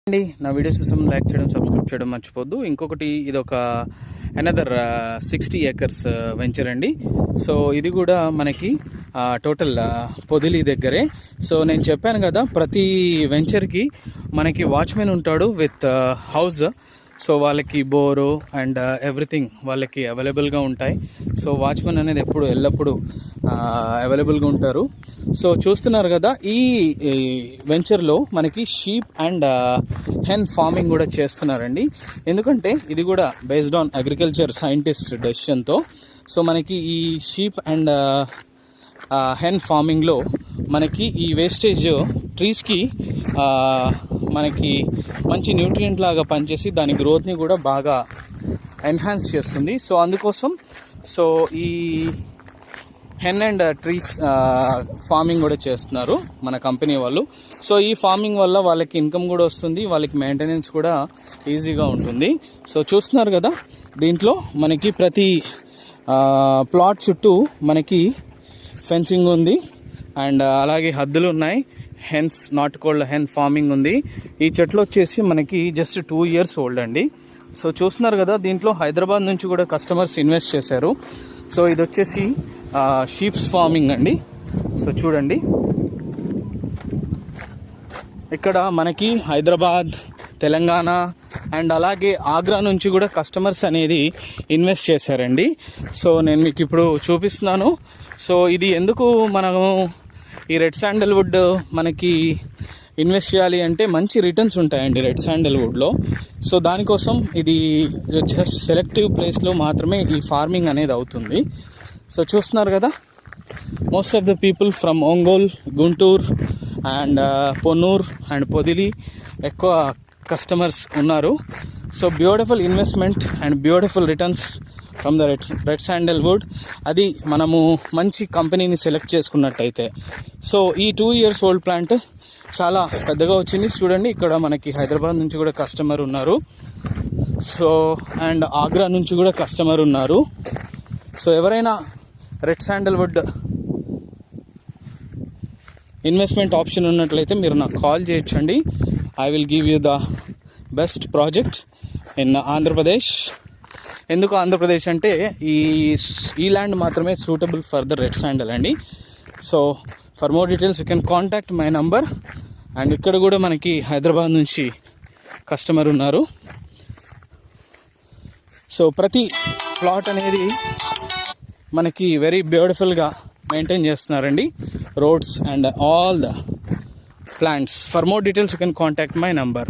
అండి నా వీడియోస్ కోసం లైక్ చేయడం సబ్స్క్రైబ్ చేయడం మర్చిపోద్దు. ఇంకొకటి ఇది ఒక అనదర్ 60 acres వెంచర్ అండి. సో ఇది కూడా మనకి టోటల్ పొదిలి దగ్గరే. సో నేను చెప్పాను కదా, ప్రతి వెంచర్కి మనకి వాచ్మెన్ ఉంటాడు విత్ హౌస్. సో వాళ్ళకి బోరు అండ్ ఎవ్రీథింగ్ వాళ్ళకి అవైలబుల్గా ఉంటాయి. సో వాచ్మెన్ అనేది ఎల్లప్పుడూ అవైలబుల్గా ఉంటారు. సో చూస్తున్నారు కదా, ఈ వెంచర్లో మనకి షీప్ అండ్ హెన్ ఫార్మింగ్ కూడా చేస్తున్నారండి. ఎందుకంటే ఇది కూడా బేస్డ్ ఆన్ అగ్రికల్చర్ సైంటిస్ట్ డెసిషన్తో. సో మనకి ఈ షీప్ అండ్ హెన్ ఫార్మింగ్లో మనకి ఈ వేస్టేజ్ ట్రీస్కి మనకి మంచి న్యూట్రియంట్ లాగా పనిచేసి దాని గ్రోత్ని కూడా బాగా ఎన్హాన్స్ చేస్తుంది. సో అందుకోసం సో ఈ హెన్ అండ్ ట్రీస్ ఫార్మింగ్ కూడా చేస్తున్నారు మన కంపెనీ వాళ్ళు. సో ఈ ఫార్మింగ్ వల్ల వాళ్ళకి ఇన్కమ్ కూడా వస్తుంది, వాళ్ళకి మెయింటెనెన్స్ కూడా ఈజీగా ఉంటుంది. సో చూస్తున్నారు కదా, దీంట్లో మనకి ప్రతి ప్లాట్ చుట్టూ మనకి ఫెన్సింగ్ ఉంది అండ్ అలాగే హద్దులు ఉన్నాయి. హెన్స్ నాటుకోళ్ళ హెన్ ఫార్మింగ్ ఉంది. ఈ చెట్లు వచ్చేసి మనకి జస్ట్ 2 years ఓల్డ్ అండి. సో చూస్తున్నారు కదా, దీంట్లో హైదరాబాద్ నుంచి కూడా కస్టమర్స్ ఇన్వెస్ట్ చేశారు. సో ఇది వచ్చేసి షీప్స్ ఫార్మింగ్ అండి. సో చూడండి, ఇక్కడ మనకి హైదరాబాద్, తెలంగాణ అండ్ అలాగే ఆగ్రా నుంచి కూడా కస్టమర్స్ అనేది ఇన్వెస్ట్ చేశారండి. సో నేను మీకు ఇప్పుడు చూపిస్తున్నాను. సో ఇది ఎందుకు మనము ఈ రెడ్ శాండల్వుడ్ మనకి ఇన్వెస్ట్ చేయాలి అంటే మంచి రిటర్న్స్ ఉంటాయండి రెడ్ శాండల్వుడ్లో. సో దానికోసం ఇది జస్ట్ సెలెక్టివ్ ప్లేస్లో మాత్రమే ఈ ఫార్మింగ్ అనేది అవుతుంది. సో చూస్తున్నారు కదా, most of the people from Ongole, Guntur and Ponnur and Podili ఎక్కువ కస్టమర్స్ ఉన్నారు. So beautiful investment and beautiful returns from the red sandalwood. అది మనము మంచి కంపెనీని సెలెక్ట్ చేసుకున్నట్టయితే. సో ఈ 2 years ఓల్డ్ ప్లాంట్ చాలా పెద్దగా వచ్చింది. చూడండి, ఇక్కడ మనకి హైదరాబాద్ నుంచి కూడా కస్టమర్ ఉన్నారు. సో అండ్ ఆగ్రా నుంచి కూడా కస్టమర్ ఉన్నారు. సో ఎవరైనా రెడ్ శాండల్వుడ్ ఇన్వెస్ట్మెంట్ ఆప్షన్ ఉన్నట్లయితే మీరు నాకు కాల్ చేయొచ్చండి. I will give you the best project in Andhra Pradesh. ఎందుకు ఆంధ్రప్రదేశ్ అంటే ఈ ల్యాండ్ మాత్రమే suitable for the red sandal అండి. So for more details you can contact my number. And ఇక్కడ కూడా మనకి హైదరాబాద్ నుంచి కస్టమర్ ఉన్నారు. సో ప్రతి ప్లాట్ అనేది మనకి వెరీ బ్యూటిఫుల్గా మెయింటైన్ చేస్తున్నారండి, roads and all the plants. For more details you can contact my number.